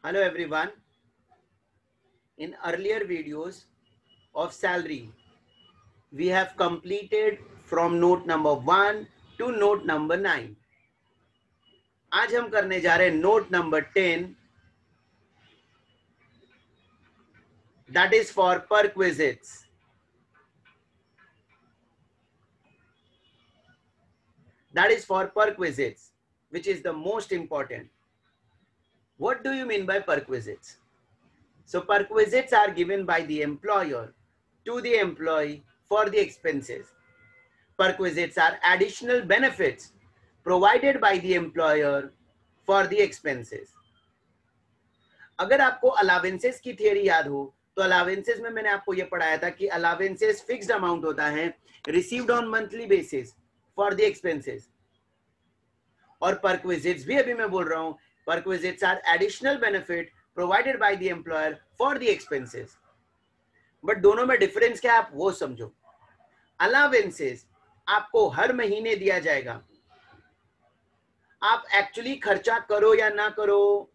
Hello everyone. In earlier videos of salary, we have completed from note number 1 to note number 9. आज हम करने जा रहे हैं note number 10, that is for perquisites. That is for perquisites, which is the most important. What do you mean by perquisites? So perquisites are given by the employer to the employee for the expenses. Perquisites are additional benefits provided by the employer for the expenses. अगर आपको allowances की theory याद हो तो allowances में मैंने आपको ये पढ़ाया था कि अलावेंसेस फिक्स्ड अमाउंट होता है received on monthly basis for the expenses, और परक्विजिट्स भी अभी मैं बोल रहा हूं, perquisites are additional benefit provided by the employer for the expenses. But दोनों में डिफरेंस क्या है आप वो समझो. अलावेंसेस आपको हर महीने दिया जाएगा, आप एक्चुअली खर्चा करो या ना करो,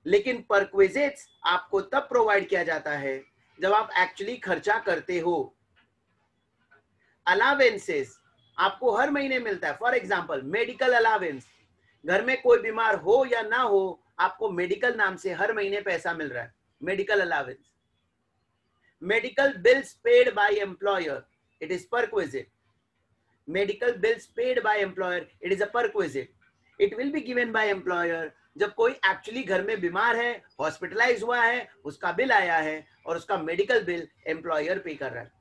लेकिन परक्विजिट्स आपको तब प्रोवाइड किया जाता है जब आप एक्चुअली खर्चा करते हो. अलावेंसेस आपको हर महीने मिलता है. फॉर एग्जांपल मेडिकल अलावेंस, घर में कोई बीमार हो या ना हो आपको मेडिकल नाम से हर महीने पैसा मिल रहा है, medical allowance. Medical bills paid by employer, it is perquisite. Medical bills paid by employer, it is a perquisite. It will be given by employer जब कोई एक्चुअली घर में बीमार है, हॉस्पिटलाइज हुआ है, उसका बिल आया है और उसका मेडिकल बिल एम्प्लॉयर पे कर रहा है.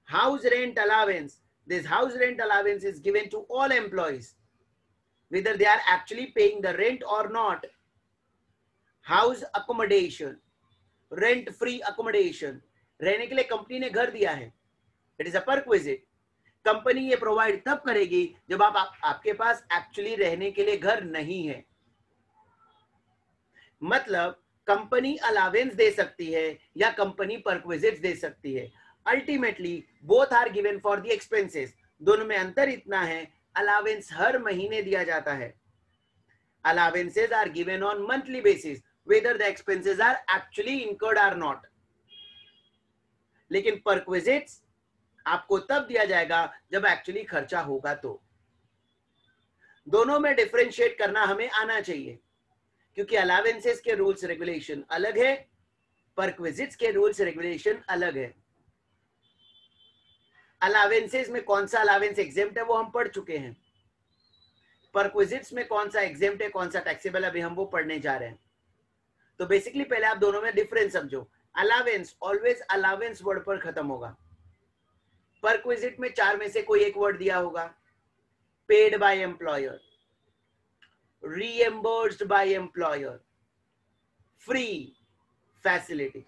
House rent allowance, this house rent allowance is given to all employees whether they are actually paying the rent or not. House accommodation, rent free accommodation, रहने के लिए कंपनी ने घर दिया है, it is a perquisite. Company ये provide तब करेगी जब आपके पास एक्चुअली रहने के लिए घर नहीं है. मतलब कंपनी अलावेंस दे सकती है या कंपनी परक्विजिट्स दे सकती है. Ultimately both are given for the expenses. दोनों में अंतर इतना है, अलावेंस हर महीने दिया जाता है. Allowances are given on monthly basis whether the expenses are actually incurred or not. लेकिन परक्विजिट्स आपको तब दिया जाएगा जब एक्चुअली खर्चा होगा. तो दोनों में डिफरेंशिएट करना हमें आना चाहिए, क्योंकि अलावेंसेस के रूल्स रेगुलेशन अलग है, परक्विजिट्स के रूल्स रेगुलेशन अलग है. अलावेंसेस में कौन सा अलावेंस एग्जेम्प्ट है वो हम पढ़ चुके हैं. परक्विजिट्स में कौन सा एग्जेम्प्ट है, कौन सा टैक्सेबल, अभी हम वो पढ़ने जा रहे हैं. तो बेसिकली पहले आप दोनों में डिफरेंस समझो. अलावेंस ऑलवेज अलावेंस वर्ड पर खत्म होगा. परक्विजिट में चार में से कोई एक वर्ड दिया होगा. Paid by employer, reimbursed by employer, free, facility.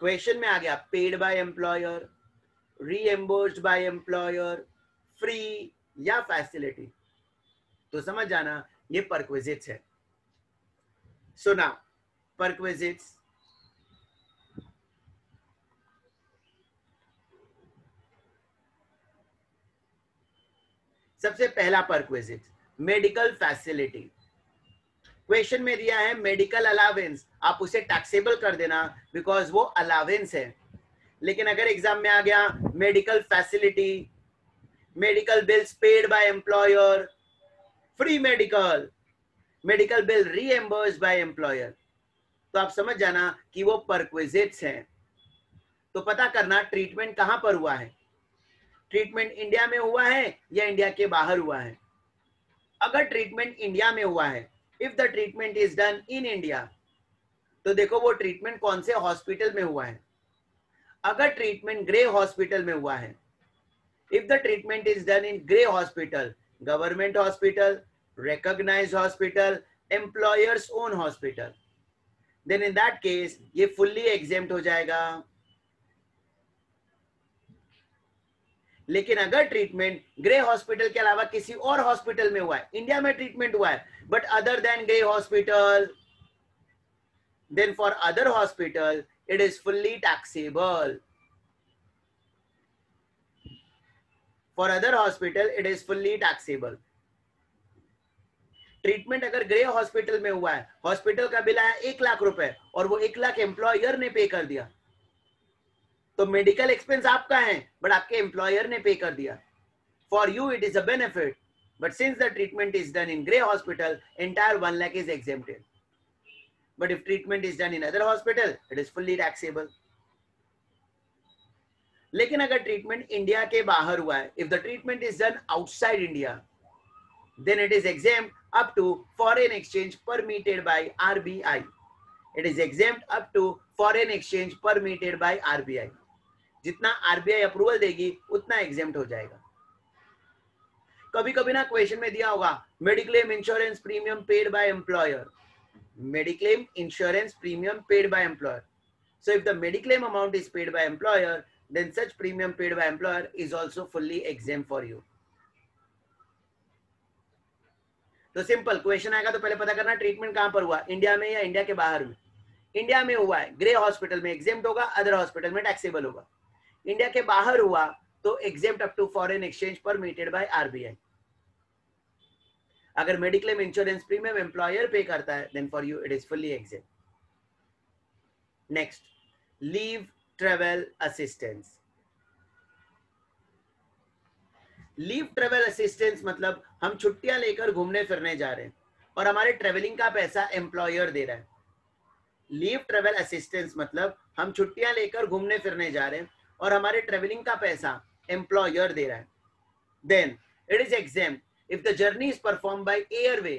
Question में आ गया paid by employer, reimbursed by employer, free या फैसिलिटी, तो समझ जाना ये परक्विजिट्स है. सो नाउ परक्विजिट्स, सबसे पहला परक्विजिट मेडिकल फैसिलिटी. क्वेश्चन में दिया है मेडिकल अलावेंस, आप उसे टैक्सेबल कर देना बिकॉज वो अलावेंस है. लेकिन अगर एग्जाम में आ गया medical facility, medical bills paid by employer, free medical, medical bill reimbursed by employer, तो आप समझ जाना कि वो परक्विजिट्स हैं. तो पता करना ट्रीटमेंट कहां पर हुआ है. ट्रीटमेंट इंडिया में हुआ है या इंडिया के बाहर हुआ है. अगर ट्रीटमेंट इंडिया में हुआ है, if the treatment is done in India, तो देखो वो ट्रीटमेंट कौन से हॉस्पिटल में हुआ है. अगर ट्रीटमेंट ग्रे हॉस्पिटल में हुआ है, if the treatment is done in grey hospital, government hospital, recognised hospital, employer's own hospital, then in that case ये फुल्ली एग्जेम्प्ट हो जाएगा. लेकिन अगर ट्रीटमेंट ग्रे हॉस्पिटल के अलावा किसी और हॉस्पिटल में हुआ है, इंडिया में ट्रीटमेंट हुआ है but other than grey hospital, then for other hospital it is fully taxable. For other hospital it is fully taxable. Treatment अगर ग्रे हॉस्पिटल में हुआ है, हॉस्पिटल का बिल आया 1 लाख रुपए और वो 1 लाख एम्प्लॉयर ने पे कर दिया, तो मेडिकल एक्सपेंस आपका है बट आपके एम्प्लॉयर ने पे कर दिया. For you it is a benefit, but since the treatment is done in grey hospital, entire 1 lakh is exempted. But if treatment is done in other hospital, it is fully taxable. लेकिन अगर treatment India के बाहर हुआ है, if the treatment is done outside India, then it is exempt up to foreign exchange permitted by RBI. It is exempt up to foreign exchange permitted by RBI. जितना RBI approval देगी उतना exempt हो जाएगा. कभी कभी ना question में दिया होगा mediclaim insurance premium paid by employer. Mediclaim insurance premium paid by employer. So if the mediclaim amount is paid by employer, then such premium paid by employer is also fully exempt for you. तो simple question आएगा तो पहले पता करना treatment कहां पर हुआ, India में या इंडिया के बाहर में. इंडिया में हुआ है, ग्रे हॉस्पिटल में एग्जेम्प्ट होगा, अदर हॉस्पिटल में टैक्सेबल होगा. इंडिया के बाहर हुआ तो exempt up to foreign exchange permitted by RBI. अगर mediclaim insurance premium employer pay करता है, then for you it is fully exempt. Next, leave travel assistance. Leave travel assistance मतलब हम छुट्टियां लेकर घूमने फिरने जा रहे हैं और हमारे ट्रेवलिंग का पैसा एम्प्लॉयर दे रहा है. लीव ट्रेवल असिस्टेंस मतलब हम छुट्टियां लेकर घूमने फिरने जा रहे हैं और हमारे ट्रेवलिंग का पैसा एम्प्लॉयर दे रहा है. Then it is exempt if the journey is performed by airway.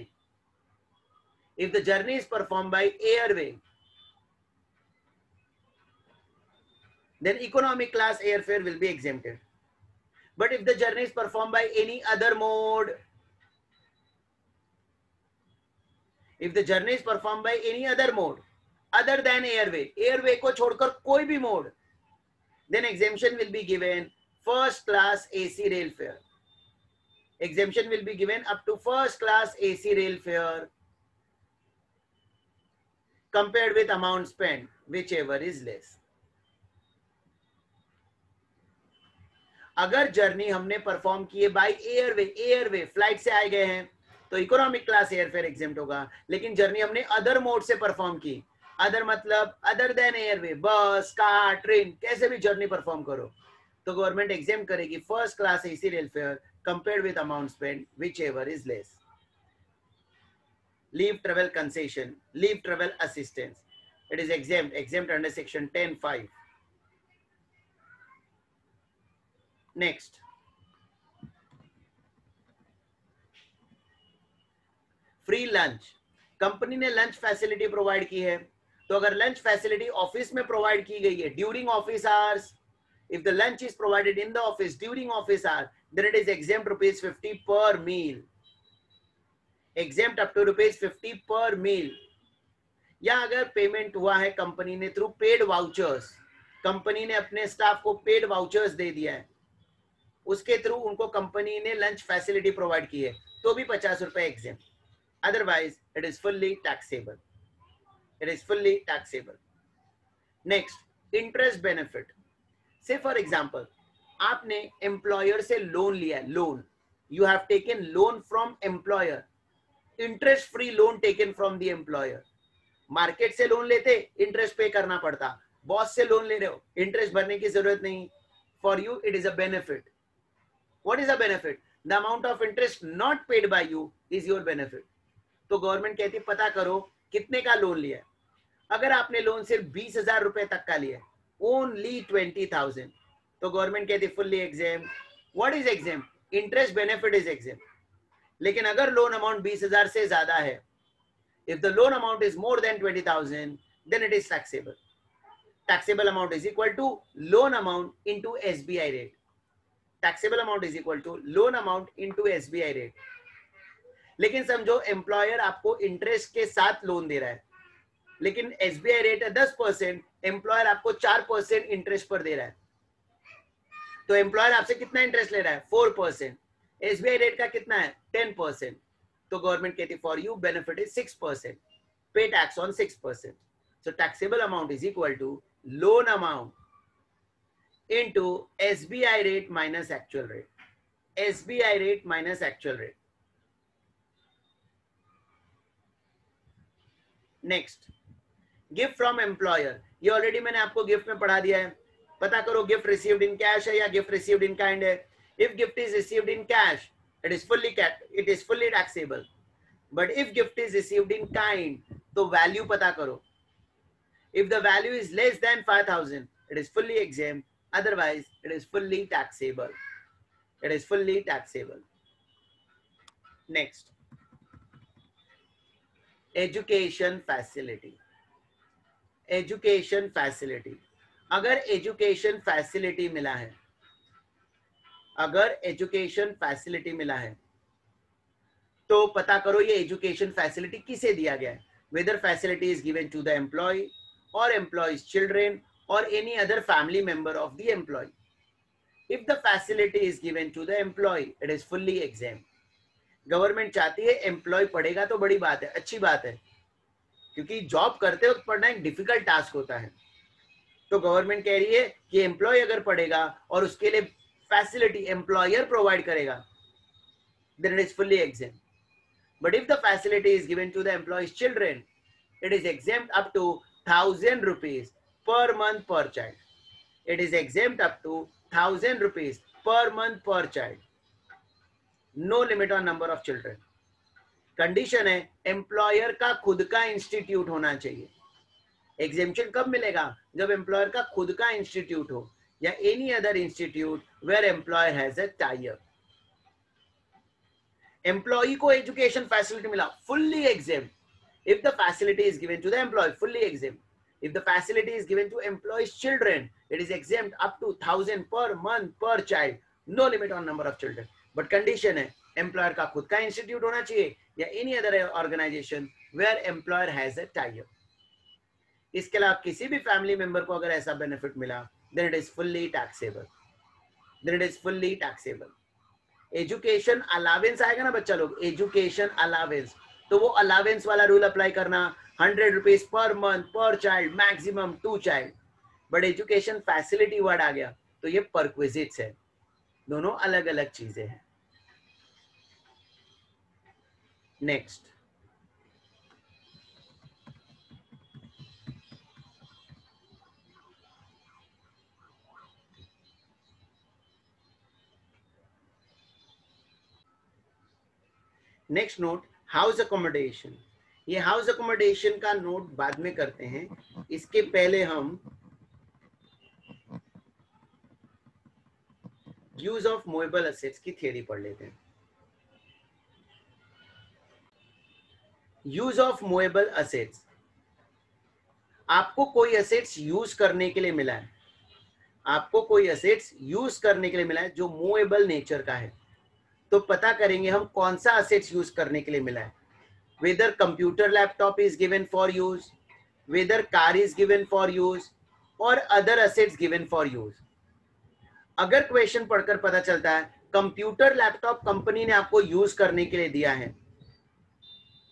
If the journey is performed by airway, then economic class airfare will be exempted. But if the journey is performed by any other mode, if the journey is performed by any other mode other than airway, airway को छोड़कर कोई भी mode, then exemption will be given first class AC rail fare. Exemption will be given up to first class AC rail fare compared with amount spent, whichever is less. अगर journey हमने perform किए bye airway flight से आए गए हैं तो economic class airfare exempt होगा. लेकिन जर्नी हमने अदर मोड से परफॉर्म की, अदर मतलब अदर देन एयरवे, बस, कार, ट्रेन, कैसे भी जर्नी परफॉर्म करो तो गवर्नमेंट एग्जेम्प्ट करेगी first class AC rail fair compared with amount spent, whichever is less. Leave travel concession, leave travel assistance, it is exempt under section 10(5). Next, free lunch. Company ने lunch facility provide की है, तो अगर lunch facility office में provide की गई है during office hours, if the lunch is provided in the office during office hour, then it is exempt rupees 50 per meal. Exempt up to rupees 50 per meal. या अगर payment हुआ है company ने through paid vouchers, company ने अपने staff को paid vouchers दे दिया है, उसके थ्रू उनको कंपनी ने लंच फैसिलिटी प्रोवाइड की है, तो भी 50 रुपए exempt. Otherwise it is fully taxable. It is fully taxable. Next, interest benefit. से फॉर एग्जाम्पल आपने एम्प्लॉयर से लोन लिया, loan, you have taken loan from employer, interest free loan taken from the employer. Market से loan लेते interest पे करना पड़ता, boss से लोन ले रहे हो इंटरेस्ट भरने की जरूरत नहीं. For you it is a benefit. What is a benefit? The amount of interest not paid by you is your benefit. तो गवर्नमेंट कहती पता करो कितने का लोन लिया. अगर आपने लोन सिर्फ 20,000 रुपए तक का लिया, only 20,000, तो गवर्नमेंट कहती fully exempt. What is exempt? Interest benefit is exempt. लेकिन अगर लोन अमाउंट 20,000 से ज्यादा है, if the loan amount is more than 20,000, then it is taxable. Taxable amount is equal to loan amount into SBI rate. Taxable amount is equal to loan amount into SBI rate. लेकिन समझो employer आपको interest के साथ loan दे रहा है, लेकिन SBI rate है 10%, employer आपको 4% इंटरेस्ट पर दे रहा है, तो एम्प्लॉयर आपसे कितना इंटरेस्ट ले रहा है? 4%. SBI रेट का कितना है? 10%. तो गवर्नमेंट कहती for you benefit is 6%, pay tax on 6%. So taxable amount is equal to loan amount into SBI rate minus actual rate. SBI rate minus actual rate. Next, gift from employer, ये already मैंने आपको gift में पढ़ा दिया है. पता करो gift received in cash है या गिफ्ट रिसीव्ड इन काइंड है. If gift is received in cash, it is fully taxable, but if gift is received in kind, तो value पता करो. If the value is less than 5,000, it is fully exempt. Otherwise, it is fully taxable. It is fully taxable. Next, education facility. Education facility. अगर education facility मिला है, अगर education facility मिला है, तो पता करो ये एजुकेशन फैसिलिटी किसे दिया गया है. Whether facility is given to the employee और एम्प्लॉयज चिल्ड्रेन और any other family member of the employee. If the facility is given to the employee, it is fully exempt. Government चाहती है employ पढ़ेगा तो बड़ी बात है, अच्छी बात है, क्योंकि जॉब करते वक्त पढ़ना एक डिफिकल्ट टास्क होता है. तो गवर्नमेंट कह रही है कि एम्प्लॉय अगर पढ़ेगा और उसके लिए फैसिलिटी एम्प्लॉयर प्रोवाइड करेगा, then it is fully exempt. But if the facility is given to the employee's children, it is exempt up to 1,000 rupees per month per child. It is exempt up to 1,000 rupees per month per child. No limit on number of children. Condition है employer का खुद का institute होना चाहिए. Exemption कब मिलेगा? जब employer का खुद का इंस्टीट्यूट हो या any other institute where employer has a tie-up. Employee को education facility मिला, fully exempt. If the facility is given to the employee, fully exempt. If the facility is given to employee's children, it is exempt up to 1,000 per month per child. No limit on number of children. But condition है employer का खुद का institute होना चाहिए या any other organization where employer has a tie-up. इसके अलावा किसी भी फैमिली मेंबर को अगर ऐसा बेनिफिट मिला, then it is fully taxable. Then it is fully taxable. Education allowance आएगा ना बच्चा लोग, एजुकेशन अलावेंस, तो वो अलावेंस वाला रूल अप्लाई करना. 100 rupees per month per child, maximum 2 child. But education facility word आ गया तो ये परक्विजिट्स है. दोनों अलग अलग चीजें हैं. Next, next note, house accommodation. ये हाउस अकोमोडेशन का नोट बाद में करते हैं, इसके पहले हम यूज ऑफ मूवेबल असेट्स की थ्योरी पढ़ लेते हैं. यूज ऑफ मूवेबल असेट्स, आपको कोई असेट्स यूज करने के लिए मिला है, आपको कोई असेट्स यूज करने के लिए मिला है जो मूवेबल नेचर का है, तो पता करेंगे हम कौन सा असेट्स यूज करने के लिए मिला है. Whether computer laptop is given for use, whether car is given for use और other assets given for use. अगर क्वेश्चन पढ़कर पता चलता है कंप्यूटर लैपटॉप कंपनी ने आपको यूज करने के लिए दिया है,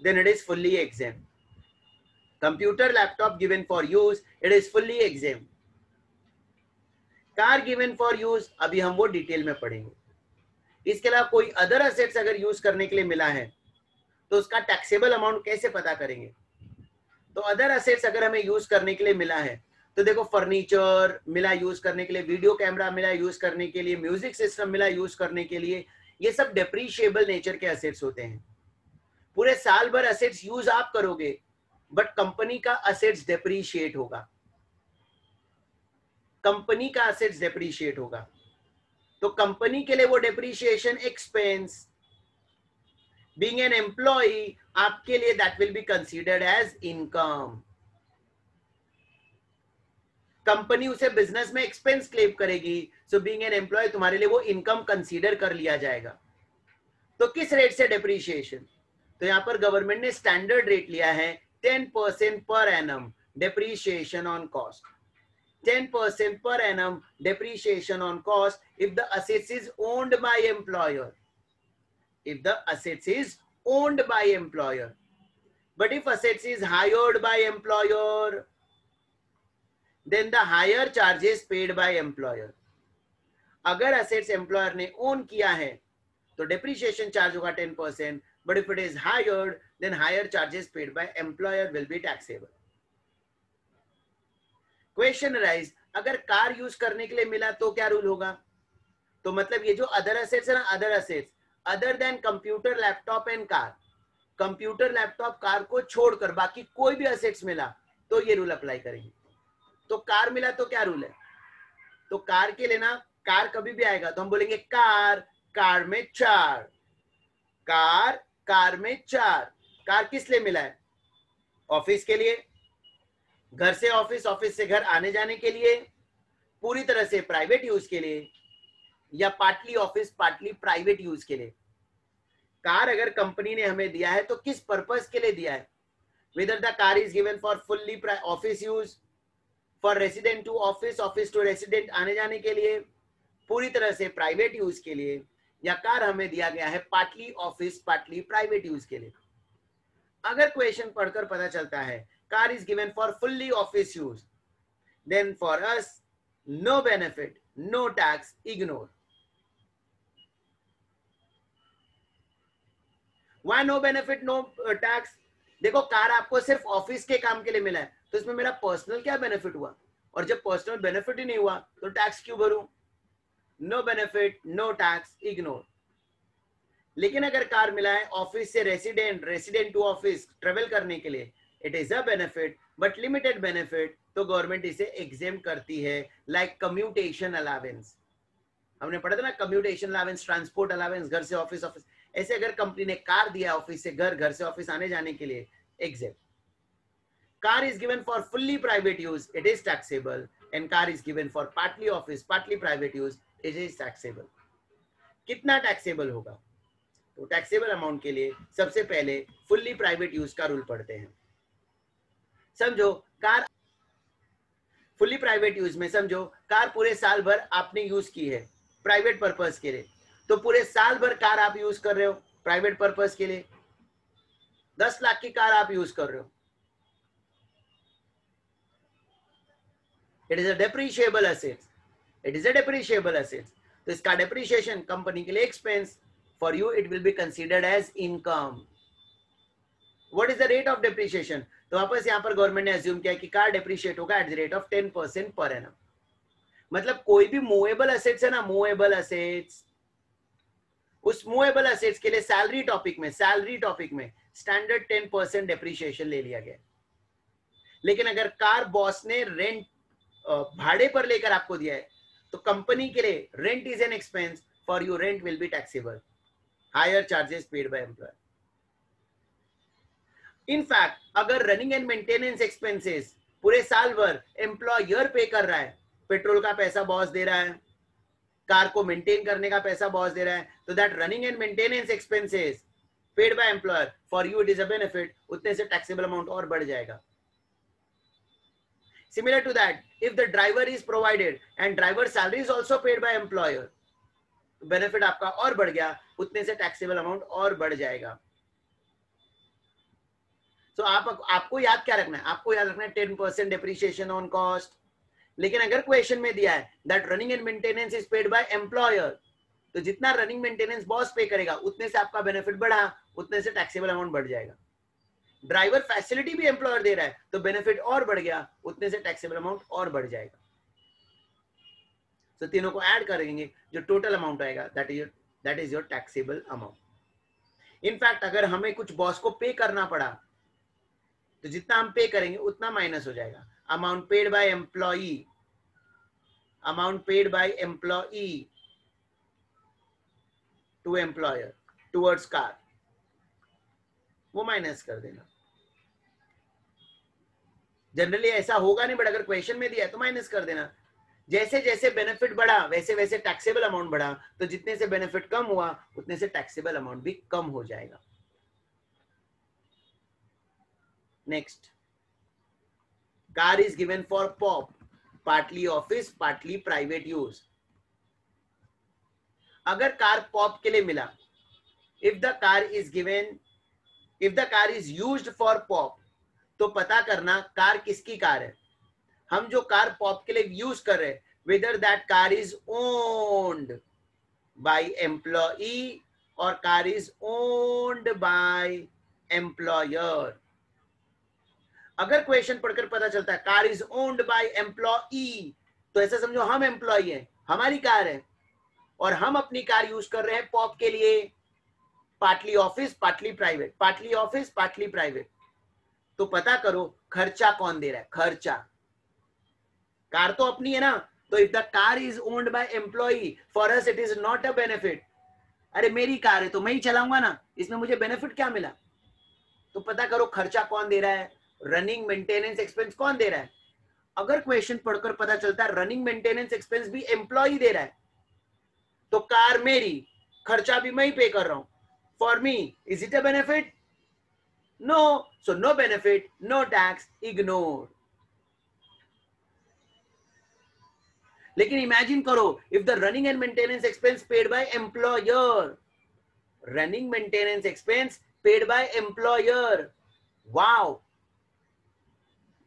then it is fully exempt. Computer laptop given for use, it is fully exempt. Car given for use, अभी हम वो डिटेल में पढ़ेंगे. इसके अलावा कोई अदर असेट्स अगर यूज करने के लिए मिला है तो उसका टैक्सेबल अमाउंट कैसे पता करेंगे? तो अदर असेट्स अगर हमें यूज करने के लिए मिला है तो देखो, फर्नीचर मिला यूज करने के लिए, वीडियो कैमरा मिला यूज करने के लिए, म्यूजिक सिस्टम मिला यूज करने के लिए, ये सब डेप्रीशिएबल नेचर के असेट्स होते हैं. पूरे साल भर असेट्स यूज आप करोगे बट कंपनी का असेट्स डेप्रीशिएट होगा, कंपनी का असेट्स डेप्रीशिएट होगा, तो कंपनी के लिए वो depreciation expense. Being an employee आपके लिए that will be considered as income. Company उसे बिजनेस में एक्सपेंस क्लेम करेगी, सो बीइंग एन एम्प्लॉय तुम्हारे लिए वो इनकम कंसीडर कर लिया जाएगा. तो किस रेट से डेप्रीशिएशन? तो यहां पर गवर्नमेंट ने स्टैंडर्ड रेट लिया है 10% per annum depreciation on cost. 10% per annum depreciation on cost if the assets is owned by employer. If the assets is owned by employer. But if assets is hired by employer, then the higher charges paid by employer. अगर assets employer ने own किया है तो depreciation charge होगा 10%, but if it is hired, then higher charges paid by employer will be taxable. Question arise, अगर car use करने के लिए मिला तो क्या रूल होगा? तो मतलब ये जो अदर असेट्स है ना, other assets other than computer, laptop and car, computer, laptop, car को छोड़कर बाकी कोई भी असेट्स मिला तो ये रूल अप्लाई करेंगे. तो कार मिला तो क्या रूल है? तो कार के लिए ना, कार कभी भी आएगा तो हम बोलेंगे कार, कार में चार, कार, कार में चार. कार किस लिए मिला है? ऑफिस के लिए, घर से ऑफिस, ऑफिस से घर आने जाने के लिए, पूरी तरह से प्राइवेट यूज के लिए, या partly office partly private use के लिए. कार अगर कंपनी ने हमें दिया है तो किस पर्पस के लिए दिया है? Whether the car is given for fully office use, for resident to office, office to resident आने जाने के लिए, पूरी तरह से प्राइवेट यूज के लिए, या कार हमें दिया गया है partly office partly private use के लिए. अगर क्वेश्चन पढ़कर पता चलता है car is given for fully office use, then for us no benefit, no tax, ignore. Why no benefit, no tax? देखो, कार आपको सिर्फ ऑफिस के काम के लिए मिला है तो इसमें मेरा पर्सनल क्या बेनिफिट हुआ? और जब पर्सनल बेनिफिट ही नहीं हुआ तो टैक्स क्यों भरूं? No benefit, no tax, ignore. लेकिन अगर कार मिला है ऑफिस से resident, resident to office travel करने के लिए, it is a benefit but limited benefit, तो गवर्नमेंट इसे एग्जेम्प्ट करती है, लाइक कम्यूटेशन अलावेंस. हमने पढ़ा था ना, कम्यूटेशन अलावेंस, ट्रांसपोर्ट अलावेंस, घर से ऑफिस, ऑफिस. ऐसे अगर कंपनी ने कार दिया ऑफिस से घर, घर से ऑफिस आने जाने के लिए, exempt. Car is given for fully private use, it is taxable, and car is given for partly office partly private use, it is taxable. कितना टैक्सेबल होगा? तो टैक्सेबल अमाउंट के लिए सबसे पहले फुल्ली प्राइवेट यूज का रूल पढ़ते हैं. समझो, कार फुल्ली प्राइवेट यूज में, समझो कार पूरे साल भर आपने यूज की है प्राइवेट पर्पस के लिए, तो पूरे साल भर कार आप यूज कर रहे हो प्राइवेट पर्पस के लिए. 10 लाख की कार आप यूज कर रहे हो, it is a depreciable assets, it is a depreciable assets. तो इसका डेप्रिशिएशन कंपनी के लिए expense, for you it will be considered as income. What is the rate of depreciation? तो वापस यहां पर गवर्नमेंट ने अज्यूम किया कि कार डेप्रिशिएट होगा at the rate of 10% per annum. मतलब कोई भी मूवेबल असेट्स है ना, मूवेबल असेट्स, उस मूवेबल असेट्स के लिए सैलरी टॉपिक में, सैलरी टॉपिक में स्टैंडर्ड 10% डेप्रिशिएशन ले लिया गया. लेकिन अगर कार बॉस ने रेंट, भाड़े पर लेकर आपको दिया है, तो कंपनी के लिए rent is an expense, for you rent will be taxable, higher charges paid by employer. In fact अगर रनिंग एंड मेंटेनेंस एक्सपेंसेस पूरे साल भर एम्प्लॉयर पे कर रहा है, पेट्रोल का पैसा बॉस दे रहा है, कार को मेंटेन करने का पैसा बॉस दे रहा है, तो that running and maintenance expenses paid by employer, for you it is a benefit, उतने से टैक्सेबल अमाउंट और बढ़ जाएगा. Similar to that, if the driver is provided and driver salary is also paid by employer, benefit आपका और बढ़ गया, उतने से टैक्सेबल अमाउंट और बढ़ जाएगा. तो आपको याद क्या रखना है? आपको याद रखना है 10% डेप्रिसिएशन ऑन कॉस्ट. लेकिन अगर क्वेश्चन में दिया है that running and maintenance is paid by employer, तो जितना रनिंग मेंटेनेंस बॉस पे करेगा उतने से आपका बेनिफिट बढ़ा, उतने से टैक्सेबल अमाउंट बढ़ जाएगा. ड्राइवर फैसिलिटी भी एम्प्लॉयर दे रहा है तो बेनिफिट और बढ़ गया, उतने से टैक्सेबल अमाउंट और बढ़ जाएगा. तो तीनों को ऐड करेंगे, जो टोटल अमाउंट आएगा that is your taxable amount. In fact अगर हमें कुछ बॉस को पे करना पड़ा तो जितना हम पे करेंगे उतना माइनस हो जाएगा. Amount paid by employee, amount paid by employee to employer towards car, वो माइनस कर देना. जनरली ऐसा होगा नहीं, बट अगर क्वेश्चन में दिया है तो माइनस कर देना. जैसे जैसे बेनिफिट बढ़ा वैसे वैसे टैक्सेबल अमाउंट बढ़ा, तो जितने से बेनिफिट कम हुआ उतने से टैक्सेबल अमाउंट भी कम हो जाएगा. Next, car is given for pop, partly office partly private use. अगर कार पॉप के लिए मिला, if the car is given, if the car is used for pop, तो पता करना कार किसकी कार है. हम जो कार पॉप के लिए यूज कर रहे हैं, whether that car is owned by employee और car is owned by employer. अगर क्वेश्चन पढ़कर पता चलता है car is owned bye employee, तो ऐसा समझो हम एम्प्लॉई हैं, हमारी कार है और हम अपनी कार यूज कर रहे हैं पॉप के लिए, partly office partly private, partly office partly private. तो पता करो खर्चा कौन दे रहा है, खर्चा। कार तो अपनी है ना, तो if the car is owned bye employee for us it is not a benefit. अरे मेरी कार है तो मैं ही चलाऊंगा ना, इसमें मुझे बेनिफिट क्या मिला? तो पता करो खर्चा कौन दे रहा है, रनिंग मेंटेनेंस एक्सपेंस कौन दे रहा है। अगर क्वेश्चन पढ़कर पता चलता है रनिंग मेंटेनेंस एक्सपेंस भी एम्प्लॉई दे रहा है, तो कार मेरी, खर्चा भी मैं ही पे कर रहा हूं, for me is it a benefit? No, so no benefit, no tax, ignore. लेकिन इमेजिन करो if the running and maintenance expense paid by employer, running maintenance expense paid by employer, wow,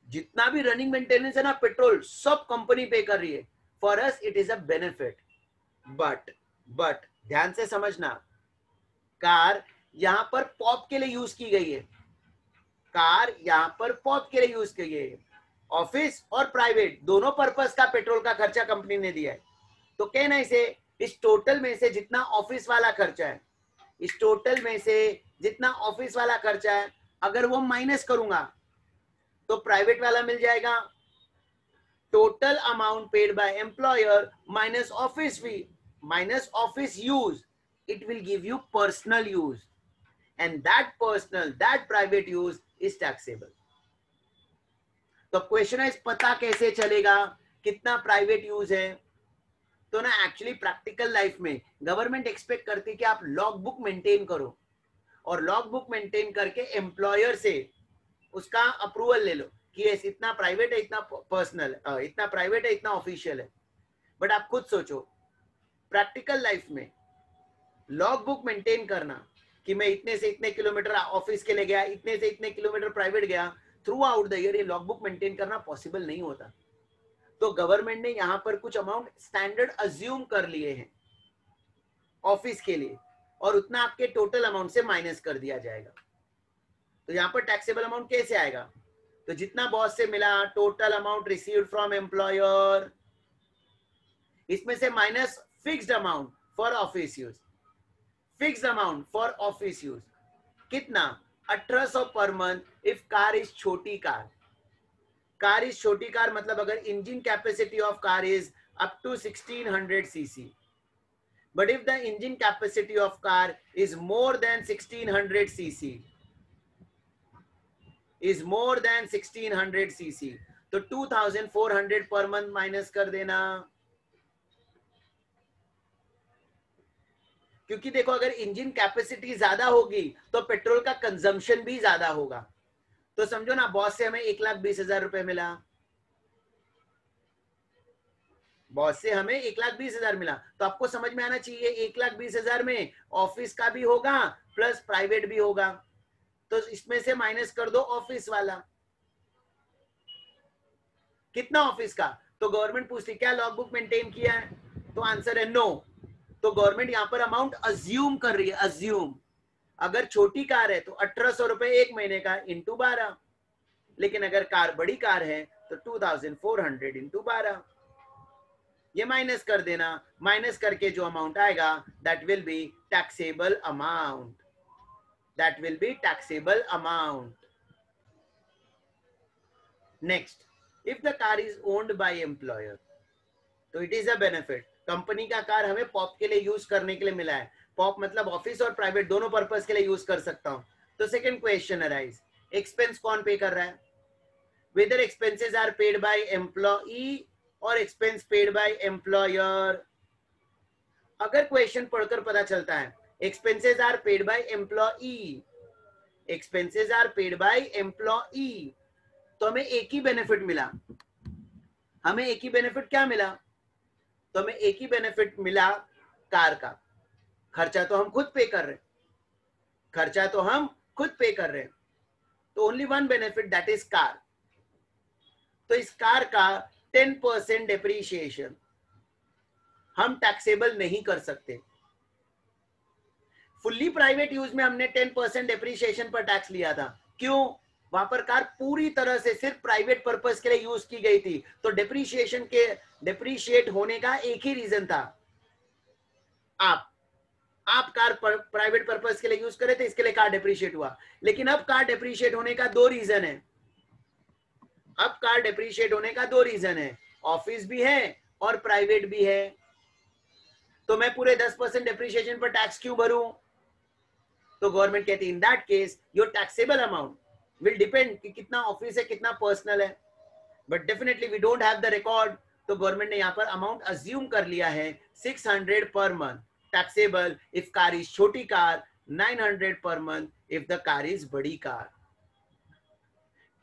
जितना भी रनिंग मेंटेनेंस है ना, petrol सब company पे कर रही है, for us it is a benefit. But ध्यान से समझना, कार यहां पर पॉप के लिए यूज की गई है, कार यहां पर पॉप के लिए यूज की गई है, ऑफिस और प्राइवेट दोनों पर्पस का पेट्रोल का खर्चा कंपनी ने दिया है। तो कहना इसे, इस टोटल में से जितना ऑफिस वाला खर्चा है, इस टोटल में से जितना ऑफिस वाला खर्चा है, अगर वो माइनस करूंगा तो प्राइवेट वाला मिल जाएगा, total amount paid by employer minus office fee minus office use, it will give you personal use and that private use is taxable. तो क्वेश्चन है पता कैसे चलेगा कितना प्राइवेट यूज है? तो ना एक्चुअली प्रैक्टिकल लाइफ में गवर्नमेंट एक्सपेक्ट करती है कि आप लॉग बुक मेंटेन करो और लॉग बुक मेंटेन करके एम्प्लॉयर से उसका अप्रूवल ले लो कि ये इतना प्राइवेट है, इतना पर्सनल, इतना प्राइवेट है, इतना ऑफिशियल है। बट आप खुद सोचो प्रैक्टिकल लाइफ में लॉग बुक मेंटेन करना कि मैं इतने से इतने किलोमीटर ऑफिस के लिए गया, इतने से इतने किलोमीटर प्राइवेट गया, थ्रू आउट द ईयर ये लॉग बुक मेंटेन करना पॉसिबल नहीं होता। तो गवर्नमेंट ने यहां पर कुछ अमाउंट स्टैंडर्ड अज्यूम कर लिए हैं ऑफिस के लिए और उतना आपके टोटल अमाउंट से माइनस कर दिया जाएगा। तो यहां पर टैक्सेबल अमाउंट कैसे आएगा? तो जितना बॉस से मिला, total amount received from employer, इसमें से minus fixed amount for office use, fixed amount for office use कितना? 1800 per month if car is छोटी कार। कार इज छोटी कार मतलब अगर engine capacity of car is up to 1600 CC, but if the engine capacity of car is more than 1600 CC, is more than 1600 CC, तो 2400 per month minus कर देना। क्योंकि देखो अगर इंजन कैपेसिटी ज्यादा होगी तो पेट्रोल का कंजम्पशन भी ज्यादा होगा। तो समझो ना बॉस से हमें 1,20,000 रुपए मिला, बॉस से हमें 1,20,000 मिला, तो आपको समझ में आना चाहिए 1,20,000 में ऑफिस का भी होगा प्लस प्राइवेट भी होगा, तो इसमें से माइनस कर दो ऑफिस वाला। कितना ऑफिस का? तो गवर्नमेंट पूछती क्या लॉग बुक मेंटेन किया है, तो आंसर है नो। तो गवर्नमेंट यहां पर अमाउंट अज्यूम कर रही है, अज्यूम। अगर छोटी कार है तो 1800 रुपए एक महीने का इंटू 12, लेकिन अगर कार बड़ी कार है तो 2400 इंटू 12, ये माइनस कर देना। माइनस करके जो अमाउंट आएगा that will be taxable amount, that will be taxable amount. Next, if the car is owned by employer तो it is a benefit. Company का कार हमें पॉप के लिए यूज करने के लिए मिला है, पॉप मतलब ऑफिस और प्राइवेट दोनों पर्पस के लिए यूज कर सकता हूं। तो सेकंड क्वेश्चन अराइज, एक्सपेंस कौन पे कर रहा है? Whether expenses are paid by employee और एक्सपेंस पेड बाय एम्प्लॉयर। अगर क्वेश्चन पढ़कर पता चलता है expenses are paid by employee, expenses are paid by employee, तो हमें एक ही बेनिफिट मिला। हमें एक ही बेनिफिट क्या मिला? तो हमें एक ही बेनिफिट मिला कार का। खर्चा तो हम खुद पे कर रहे हैं, खर्चा तो हम खुद पे कर रहे हैं, तो only one benefit that is car. तो इस कार का 10% डेप्रीशिएशन हम टैक्सेबल नहीं कर सकते। फुल्ली प्राइवेट यूज में हमने 10% डेप्रीशिएशन पर टैक्स लिया था। क्यों? वहां पर कार पूरी तरह से सिर्फ प्राइवेट पर्पस के लिए यूज की गई थी, तो डेप्रीशिएशन के डेप्रीशिएट होने का एक ही रीजन था, आप कार प्राइवेट पर्पस के लिए यूज करे थे, इसके लिए कार डेप्रीशिएट हुआ। लेकिन अब कार डेप्रीशिएट होने का दो रीजन है, अब कार डेप्रीशिएट होने का दो रीजन है, ऑफिस भी है और प्राइवेट भी है। तो मैं पूरे 10% डेप्रीशिएशन पर टैक्स क्यों भरूं? तो गवर्नमेंट कहती है in that case your taxable amount will depend कि कितना ऑफिस है कितना पर्सनल है, but definitely we don't have the record. तो गवर्नमेंट ने यहाँ पर अमाउंट अज्यूम कर लिया है 600 per month taxable if car is छोटी car, 900 per month if the car is बड़ी car.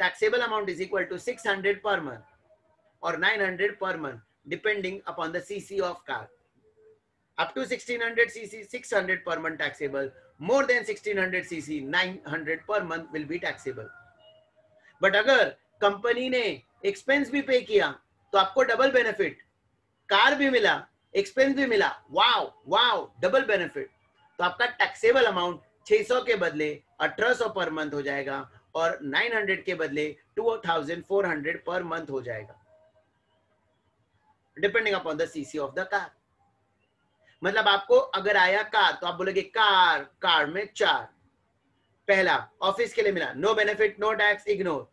Taxable amount is equal to 600 per month और 900 per month depending upon the CC of car. Up to 1600 cc 600 per month taxable, more than 1600 cc 900 per month will be taxable। But अगर company ने expense भी पे किया तो आपको double benefit, car भी मिला एक्सपेंस भी मिला, वाओ वाओ डबल बेनिफिट। तो आपका टैक्सेबल अमाउंट 600 के बदले 1800 पर मंथ हो जाएगा और 900 के बदले 2400 पर मंथ हो जाएगा, depending upon the CC of the car. मतलब आपको अगर आया कार तो आप बोलोगे कार में 4, पहला ऑफिस के लिए मिला no benefit no tax ignore,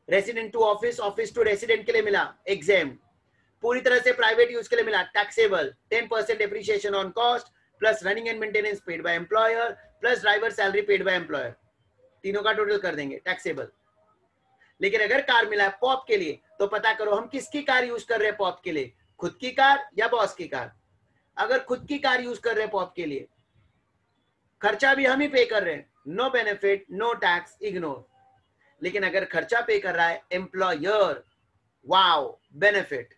resident to office office to resident के लिए मिला एग्जेम, पूरी तरह से प्राइवेट यूज के लिए मिला taxable 10% depreciation on cost plus running and maintenance paid by employer plus driver salary paid by employer, तीनों का टोटल कर देंगे टैक्सेबल। लेकिन अगर कार मिला है पॉप के लिए तो पता करो हम किसकी कार यूज कर रहे हैं पॉप के लिए, खुद की कार या बॉस की कार। अगर खुद की कार यूज कर रहे हैं पॉप के लिए खर्चा भी हम ही पे कर रहे हैं, no benefit no tax ignore. लेकिन अगर खर्चा पे कर रहा है एम्प्लॉयर, वाओ बेनिफिट।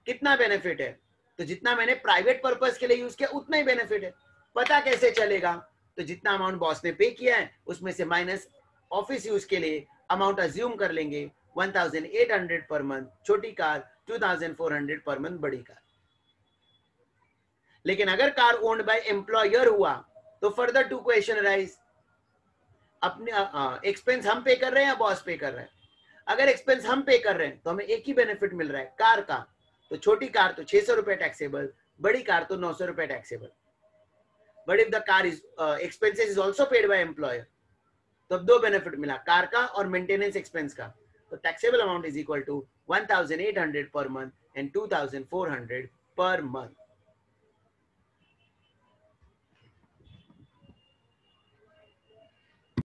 कितना बेनिफिट है? तो जितना मैंने प्राइवेट पर्पस के लिए यूज किया उतना ही बेनिफिट है। पता कैसे चलेगा? तो जितना अमाउंट बॉस ने पे किया है उसमें से माइनस ऑफिस यूज के लिए अमाउंट अज्यूम कर लेंगे 1800 पर मंथ छोटी कार, 2400 पर मंथ बड़ी कार। लेकिन अगर कार ओन्ड बाय एम्प्लॉयर हुआ तो फर्दर टू क्वेश्चन अराइज, अपने एक्सपेंस हम पे कर रहे हैं या बॉस पे कर रहे हैं? अगर एक्सपेंस हम पे कर रहे हैं तो हमें एक ही बेनिफिट मिल रहा है कार का, तो छोटी कार तो 600 रुपए टैक्सेबल, बड़ी कार तो 900 रुपए taxable. But if the car is expenses is also paid by employer तो अब दो बेनिफिट मिला, कार का और मेंटेनेंस एक्सपेंस का। तो taxable amount is equal to 1800 per month and 2400 per month.